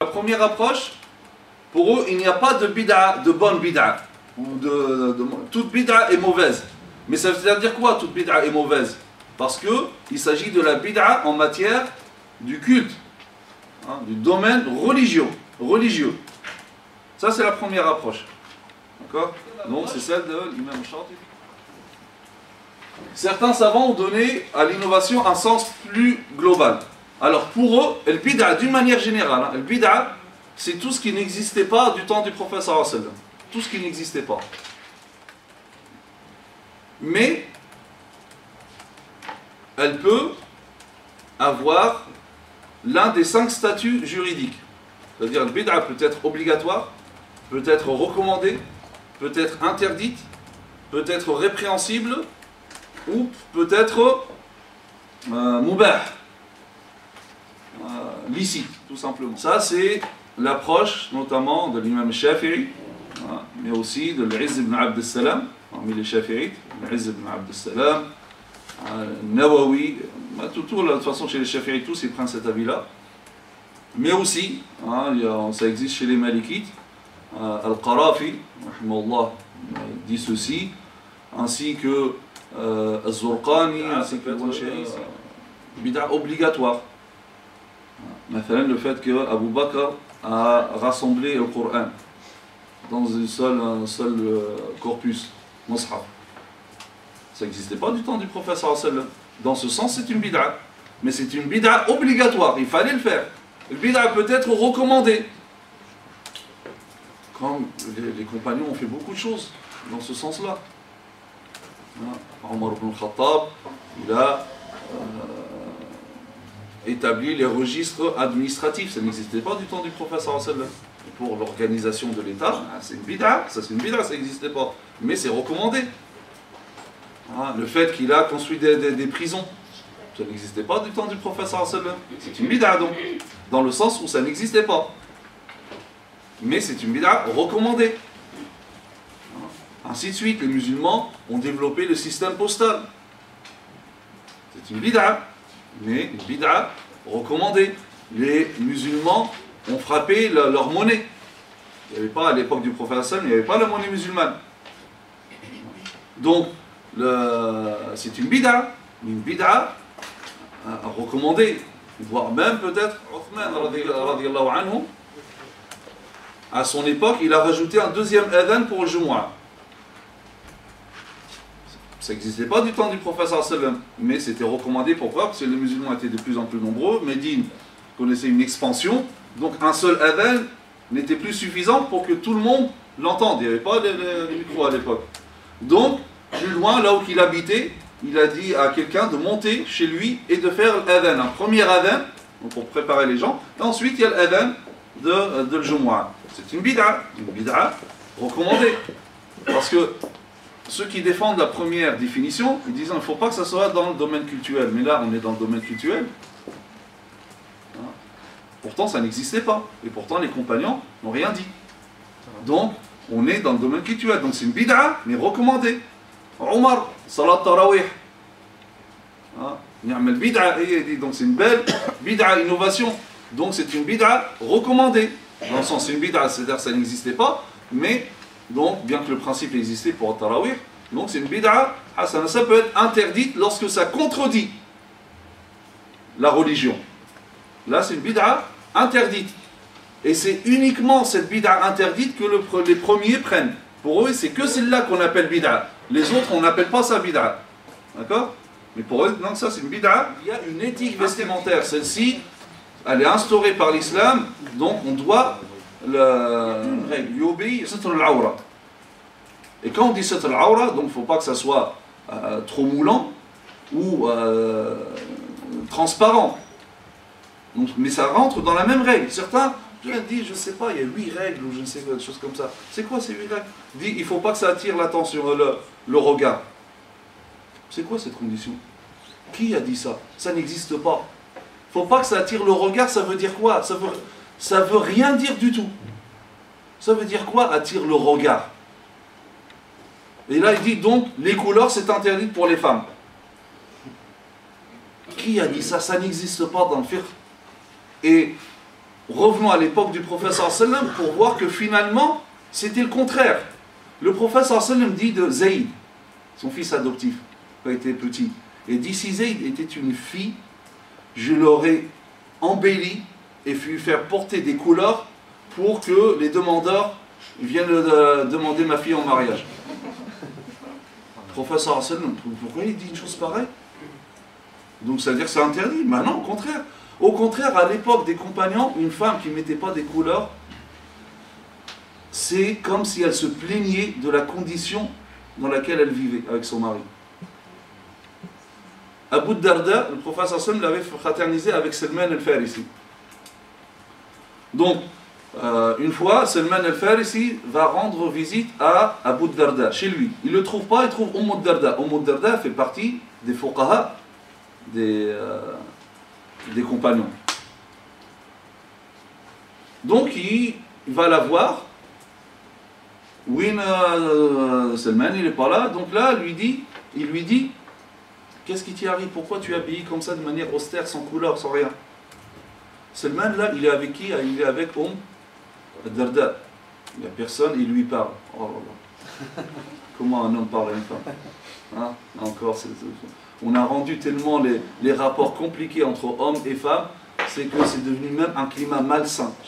La première approche, pour eux, il n'y a pas de bid'a, de bonne bid'a. Toute bid'a est mauvaise. Mais ça veut dire quoi, toute bid'a est mauvaise? Parce qu'il s'agit de la bid'a en matière du culte, hein, du domaine religieux. Ça, c'est la première approche. D'accord? Donc, c'est celle de l'imam Shatibi. Certains savants ont donné à l'innovation un sens plus global. Alors pour eux, le bid'a d'une manière générale, le bid'a c'est tout ce qui n'existait pas du temps du prophète sallallahu alayhi wa sallam. Tout ce qui n'existait pas. Mais elle peut avoir l'un des 5 statuts juridiques. C'est-à-dire le bid'a peut être obligatoire, peut être recommandée, peut être interdite, peut être répréhensible ou peut être mubah. Licite, tout simplement. Ça, c'est l'approche notamment de l'imam Shafi'i, mais aussi de l'Izz ibn Abd al-Salam, parmi les Shafi'ites, l'Izz ibn Abd al-Salam, Nawawi, de toute façon chez les Shafi'ites, tous ils prennent cet avis-là. Mais aussi, ça existe chez les Malikites, Al-Qarafi, dit ceci, ainsi que Al-Zurqani, ainsi que bid'a obligatoire. Le fait que Abu Bakr a rassemblé le Coran dans un seul corpus, Mus'haf. Ça n'existait pas du temps du prophète sallallahu alayhi wa sallam. Dans ce sens, c'est une bid'a. Mais c'est une bid'a obligatoire, il fallait le faire. Le bid'a peut être recommandé. Comme les compagnons ont fait beaucoup de choses dans ce sens-là. Omar ibn Khattab, il a établi les registres administratifs. Ça n'existait pas du temps du prophète sallallahu alayhi wa sallam. Pour l'organisation de l'État, c'est une bid'a, ça n'existait pas. Mais c'est recommandé. Le fait qu'il a construit des prisons, ça n'existait pas du temps du prophète sallallahu alayhi wa sallam. C'est une bid'a donc, dans le sens où ça n'existait pas. Mais c'est une bid'a recommandée. Ainsi de suite, les musulmans ont développé le système postal. C'est une bid'a, mais une bid'a recommandée. Les musulmans ont frappé leur monnaie. Il n'y avait pas, à l'époque du prophète sallallahu alayhi wa sallam, il n'y avait pas la monnaie musulmane. Donc, c'est une bid'a recommandée, voire même peut-être Uthman radiyallahu anhu, à son époque, il a rajouté un deuxième adhan pour le Jumu'ah. Ça n'existait pas du temps du prophète sallallahu alayhi wa sallam, mais c'était recommandé. Pourquoi? Parce que les musulmans étaient de plus en plus nombreux, Médine connaissait une expansion, donc un seul adhan n'était plus suffisant pour que tout le monde l'entende. Il n'y avait pas de micro à l'époque. Donc, plus loin, là où il habitait, il a dit à quelqu'un de monter chez lui et de faire l'adhan. Un premier adhan, pour préparer les gens, et ensuite il y a l'adhan de Jumu'ah. C'est une bid'a recommandée. Parce que ceux qui défendent la première définition, ils disent qu'il ne faut pas que ça soit dans le domaine cultuel. Mais là, on est dans le domaine cultuel. Pourtant, ça n'existait pas. Et pourtant, les compagnons n'ont rien dit. Donc, on est dans le domaine cultuel. Donc, c'est une bid'a, mais recommandée. Omar, salat tarawih. Donc, c'est une belle bid'a, innovation. Donc, c'est une bid'a recommandée. Dans le sens, c'est une bid'a, c'est-à-dire que ça n'existait pas, mais, donc, bien que le principe existait pour le tarawih, donc c'est une bid'a hasana. Ça peut être interdite lorsque ça contredit la religion. Là, c'est une bid'a interdite. Et c'est uniquement cette bid'a interdite que les premiers prennent. Pour eux, c'est que celle-là qu'on appelle bid'a. Les autres, on n'appelle pas ça bid'a. D'accord? Mais pour eux, non, ça c'est une bid'a. Il y a une éthique vestimentaire. Celle-ci, elle est instaurée par l'islam, donc on doit lui obéir. Satr al-awra. Et quand on dit satr al-awra, donc il ne faut pas que ça soit trop moulant ou transparent. Donc, mais ça rentre dans la même règle. Certains disent, je ne sais pas, il y a 8 règles ou je ne sais pas, des choses comme ça. C'est quoi ces 8 règles? Dit, il ne faut pas que ça attire l'attention, le regard. C'est quoi cette condition? Qui a dit ça? Ça n'existe pas. Il ne faut pas que ça attire le regard, ça veut dire quoi? Ça veut rien dire du tout. Ça veut dire quoi, attire le regard? Et là, il dit donc, les couleurs, c'est interdit pour les femmes. Qui a dit ça? Ça n'existe pas dans le fiqh. Et revenons à l'époque du prophète sallam pour voir que finalement, c'était le contraire. Le prophète sallam dit de Zayd, son fils adoptif, quand il était petit, et dit si Zayd était une fille, je l'aurais embellie et lui faire porter des couleurs pour que les demandeurs viennent demander ma fille en mariage. Le prophète sallam, pourquoi il dit une chose pareille? Donc ça veut dire que c'est interdit? Mais non, au contraire. Au contraire, à l'époque des compagnons, une femme qui ne mettait pas des couleurs, c'est comme si elle se plaignait de la condition dans laquelle elle vivait avec son mari. Abu Darda, le prophète sallam l'avait fraternisé avec Salman al-Farisi. Donc, une fois, Salman al-Farisi va rendre visite à Abu Darda, chez lui. Il ne le trouve pas, il trouve Darda. Darda fait partie des fuqaha, des compagnons. Donc il va la voir. Oui, Salman il n'est pas là. Donc là, il lui dit qu'est-ce qui t'y arrive? Pourquoi tu es habillé comme ça de manière austère, sans couleur, sans rien? Salman là, il est avec qui? Il est avec Darda. Il n'y a personne, il lui parle. Oh là là. Comment un homme parle à une femme? Hein? Encore, on a rendu tellement les rapports compliqués entre hommes et femmes, c'est que c'est devenu même un climat malsain.